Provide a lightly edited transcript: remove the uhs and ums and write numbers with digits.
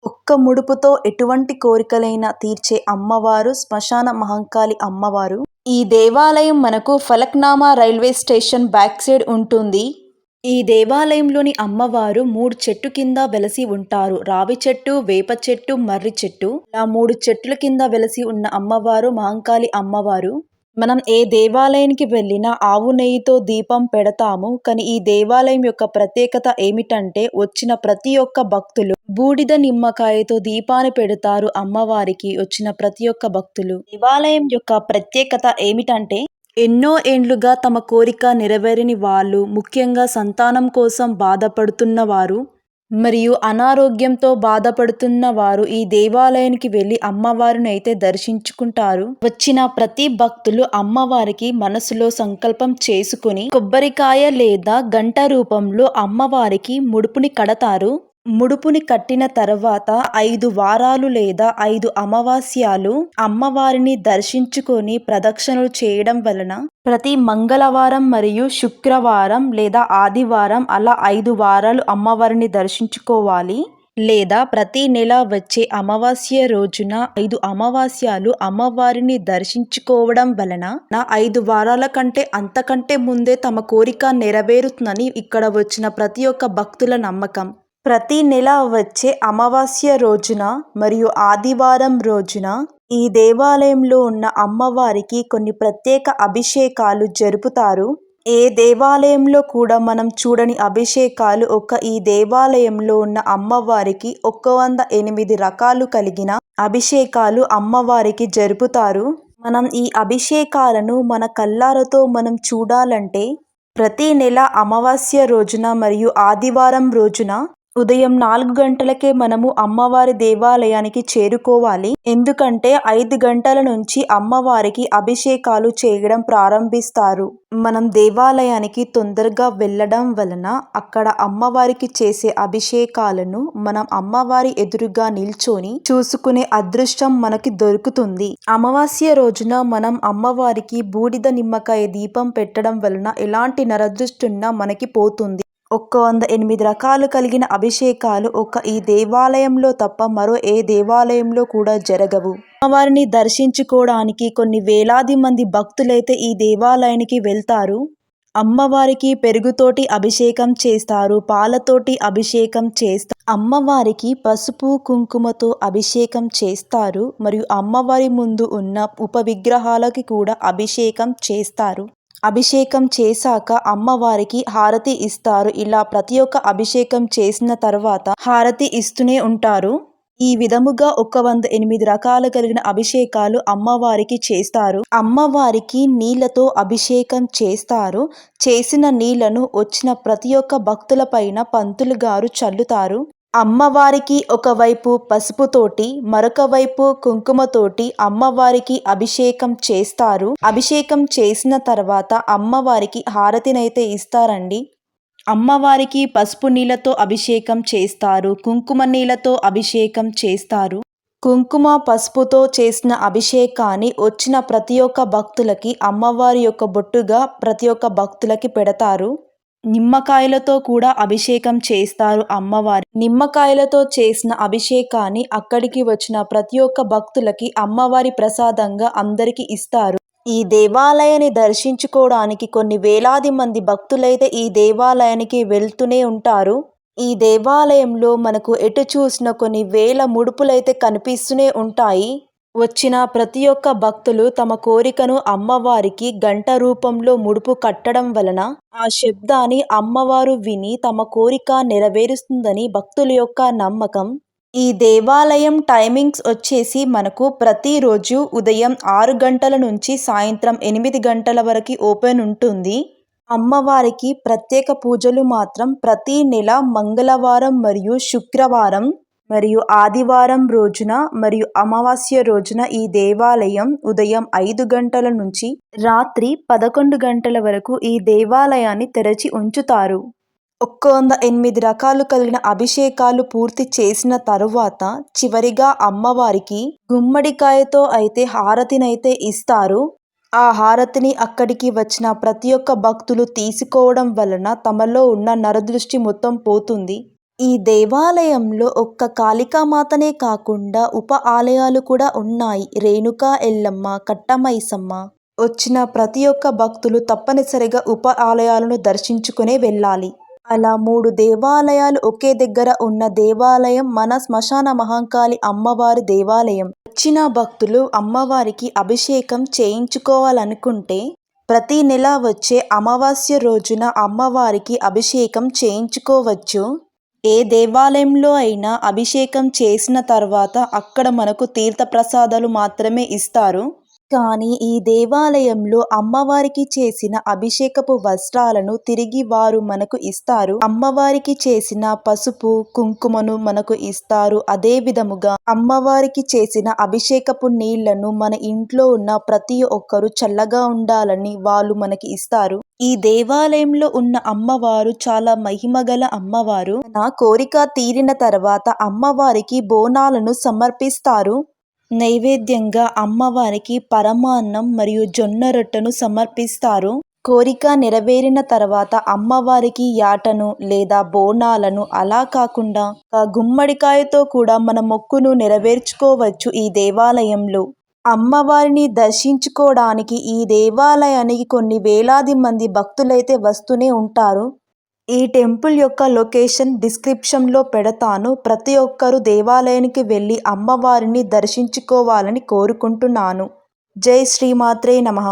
ఒక్క ముడుపుతో ఎటువంటి కోరికలైనా తీర్చే అమ్మవారు శ్మశాన మహంకాళి అమ్మవారు. ఈ దేవాలయం మనకు Falaknuma railway station back side ఉంటుంది. ఈ దేవాలయంలోని అమ్మవారు 3 చెట్టు కింద వెలసి ఉంటారు. రావి చెట్టు, వేప చెట్టు, మర్రి చెట్టు, ఇలా 3 చెట్ల కింద వెలసి ఉన్న అమ్మవారు మహంకాళి అమ్మవారు. మనం ఏ దేవాలయానికి వెళ్ళినా ఆవు నెయ్యితో దీపం పెడతాము. కానీ ఈ దేవాలయం యొక్క ప్రత్యేకత ఏమిటంటే వచ్చిన ప్రతి ఒక్క భక్తులు బూడిద నిమ్మకాయతో దీపాన్ని పెడతారు అమ్మవారికి. వచ్చిన ప్రతి ఒక్క భక్తులు. దేవాలయం యొక్క ప్రత్యేకత ఏమిటంటే ఎన్నో ఏండ్లుగా తమ కోరిక నెరవేరని వాళ్ళు, ముఖ్యంగా సంతానం కోసం బాధపడుతున్న వారు మరియు అనారోగ్యంతో బాధపడుతున్న వారు ఈ దేవాలయానికి వెళ్ళి అమ్మవారిని అయితే దర్శించుకుంటారు. వచ్చిన ప్రతి భక్తులు అమ్మవారికి మనసులో సంకల్పం చేసుకుని కొబ్బరికాయ లేదా గంట రూపంలో అమ్మవారికి ముడుపుని కడతారు. ముడుపుని కట్టిన తర్వాత 5 వారాలు లేదా 5 అమావాస్యాలు అమ్మవారిని దర్శించుకొని ప్రదక్షిణలు చేయడం వలన ప్రతి మంగళవారం మరియు శుక్రవారం లేదా ఆదివారం అలా 5 వారాలు అమ్మవారిని దర్శించుకోవాలి. లేదా ప్రతి నెల వచ్చే అమావాస్య రోజున 5 అమావాస్యాలు అమ్మవారిని దర్శించుకోవడం వలన 5 వారాల కంటే అంతకంటే ముందే తమ కోరిక నెరవేరుతుందని ఇక్కడ వచ్చిన ప్రతి ఒక్క భక్తుల నమ్మకం. ప్రతి నెల వచ్చే అమావాస్య రోజున మరియు ఆదివారం రోజున ఈ దేవాలయంలో ఉన్న అమ్మవారికి కొన్ని ప్రత్యేక అభిషేకాలు జరుపుతారు. ఏ దేవాలయంలో కూడా మనం చూడని అభిషేకాలు ఈ దేవాలయంలో ఉన్న అమ్మవారికి 108 రకాలు కలిగిన అభిషేకాలు అమ్మవారికి జరుపుతారు. మనం ఈ అభిషేకాలను మన కళ్ళారతో మనం చూడాలంటే ప్రతి నెల అమావాస్య రోజున మరియు ఆదివారం రోజున ఉదయం 4 గంటలకే మనము అమ్మవారి దేవాలయానికి చేరుకోవాలి. ఎందుకంటే 5 గంటల నుంచి అమ్మవారికి అభిషేకాలు చేయడం ప్రారంభిస్తారు. మనం దేవాలయానికి తొందరగా వెళ్ళడం వలన అక్కడ అమ్మవారికి చేసే అభిషేకాలను మనం అమ్మవారి ఎదురుగా నిల్చొని చూసుకునే అదృష్టం మనకి దొరుకుతుంది. అమావాస్య రోజున మనం అమ్మవారికి బూడిద నిమ్మకాయ దీపం పెట్టడం వలన ఎలాంటి నరదృష్టి మనకి పోతుంది. 108 రకాలు కలిగిన అభిషేకాలు ఈ దేవాలయంలో తప్ప మరో ఏ దేవాలయంలో కూడా జరగవు. అమ్మవారిని దర్శించుకోవడానికి కొన్ని వేలాది మంది భక్తులైతే ఈ దేవాలయానికి వెళ్తారు. అమ్మవారికి పెరుగుతోటి అభిషేకం చేస్తారు, పాలతోటి అభిషేకం చేస్తారు, అమ్మవారికి పసుపు కుంకుమతో అభిషేకం చేస్తారు మరియు అమ్మవారి ముందు ఉన్న ఉపవిగ్రహాలకి కూడా అభిషేకం చేస్తారు. అభిషేకం చేశాక అమ్మవారికి హారతి ఇస్తారు. ఇలా ప్రతి ఒక్క అభిషేకం చేసిన తర్వాత హారతి ఇస్తూనే ఉంటారు. ఈ విధముగా 108 రకాలు కలిగిన అభిషేకాలు అమ్మవారికి చేస్తారు. అమ్మవారికి నీళ్లతో అభిషేకం చేస్తారు. చేసిన నీళ్లను వచ్చిన ప్రతి ఒక్క భక్తుల పైన పంతులు గారు చల్లుతారు. అమ్మవారికి ఒకవైపు పసుపుతోటి మరొక వైపు కుంకుమతోటి అమ్మవారికి అభిషేకం చేస్తారు. అభిషేకం చేసిన తర్వాత అమ్మవారికి హారతినైతే ఇస్తారండి. అమ్మవారికి పసుపు నీళ్ళతో అభిషేకం చేస్తారు, కుంకుమ నీళ్ళతో అభిషేకం చేస్తారు. కుంకుమ పసుపుతో చేసిన అభిషేకాన్ని వచ్చిన ప్రతి ఒక్క భక్తులకి అమ్మవారి యొక్క బొట్టుగా ప్రతి ఒక్క భక్తులకి పెడతారు. నిమ్మకాయలతో కూడా అభిషేకం చేస్తారు అమ్మవారి. నిమ్మకాయలతో చేసిన అభిషేకాన్ని అక్కడికి వచ్చిన ప్రతి ఒక్క భక్తులకి అమ్మవారి ప్రసాదంగా అందరికీ ఇస్తారు. ఈ దేవాలయాన్ని దర్శించుకోవడానికి కొన్ని వేలాది మంది భక్తులైతే ఈ దేవాలయానికి వెళ్తూనే ఉంటారు. ఈ దేవాలయంలో మనకు ఎటు చూసిన కొన్ని వేల ముడుపులైతే కనిపిస్తూనే ఉంటాయి. వచ్చిన ప్రతి ఒక్క భక్తులు తమ కోరికను అమ్మవారికి గంట రూపంలో ముడుపు కట్టడం వలన ఆ శబ్దాన్ని అమ్మవారు విని తమ కోరిక నెరవేరుస్తుందని భక్తుల యొక్క నమ్మకం. ఈ దేవాలయం టైమింగ్స్ వచ్చేసి మనకు ప్రతిరోజు ఉదయం 6 గంటల నుంచి సాయంత్రం 8 గంటల వరకు ఓపెన్ ఉంటుంది. అమ్మవారికి ప్రత్యేక పూజలు మాత్రం ప్రతి నెల మంగళవారం మరియు శుక్రవారం మరియు ఆదివారం రోజున మరియు అమావాస్య రోజున ఈ దేవాలయం ఉదయం 5 గంటల నుంచి రాత్రి 11 గంటల వరకు ఈ దేవాలయాన్ని తెరచి ఉంచుతారు. 108 రకాలు కలిగిన అభిషేకాలు పూర్తి చేసిన తరువాత చివరిగా అమ్మవారికి గుమ్మడికాయతో అయితే హారతినైతే ఇస్తారు. ఆ హారతిని అక్కడికి వచ్చిన ప్రతి ఒక్క భక్తులు తీసుకోవడం వలన తమలో ఉన్న నరదృష్టి మొత్తం పోతుంది. ఈ దేవాలయంలో ఒక్క కాళికామాతనే కాకుండా ఉప ఆలయాలు కూడా ఉన్నాయి. రేణుకా ఎల్లమ్మ, కట్టమైసమ్మ. వచ్చిన ప్రతి ఒక్క భక్తులు తప్పనిసరిగా ఉప ఆలయాలను దర్శించుకునే వెళ్ళాలి. అలా 3 దేవాలయాలు ఒకే దగ్గర ఉన్న దేవాలయం మన శ్మశాన మహంకాళి అమ్మవారి దేవాలయం. వచ్చిన భక్తులు అమ్మవారికి అభిషేకం చేయించుకోవాలనుకుంటే ప్రతి నెల వచ్చే అమావాస్య రోజున అమ్మవారికి అభిషేకం చేయించుకోవచ్చు. ఏ దేవాలయంలో అయినా అభిషేకం చేసిన తర్వాత అక్కడ మనకు తీర్థప్రసాదాలు మాత్రమే ఇస్తారు. కానీ ఈ దేవాలయంలో అమ్మవారికి చేసిన అభిషేకపు వస్త్రాలను తిరిగి వారు మనకు ఇస్తారు. అమ్మవారికి చేసిన పసుపు కుంకుమను మనకు ఇస్తారు. అదే విధముగా అమ్మవారికి చేసిన అభిషేకపు నీళ్లను మన ఇంట్లో ఉన్న ప్రతి ఒక్కరు చల్లగా ఉండాలని వాళ్ళు మనకి ఇస్తారు. ఈ దేవాలయంలో ఉన్న అమ్మవారు చాలా మహిమగల అమ్మవారు. నా కోరిక తీరిన తర్వాత అమ్మవారికి బోనాలను సమర్పిస్తారు. నైవేద్యంగా అమ్మవారికి పరమాన్నం మరియు జొన్న రొట్టెను సమర్పిస్తారు. కోరిక నెరవేరిన తర్వాత అమ్మవారికి యాటను లేదా బోనాలను, అలా కాకుండా గుమ్మడికాయతో కూడా మన మొక్కును నెరవేర్చుకోవచ్చు ఈ దేవాలయంలో. అమ్మవారిని దర్శించుకోవడానికి ఈ దేవాలయానికి కొన్ని వేలాది మంది భక్తులైతే వస్తూనే ఉంటారు. ఈ టెంపుల్ యొక్క లొకేషన్ డిస్క్రిప్షన్లో పెడతాను. ప్రతి ఒక్కరూ దేవాలయానికి వెళ్ళి అమ్మవారిని దర్శించుకోవాలని కోరుకుంటున్నాను. జై శ్రీమాత్రే నమః.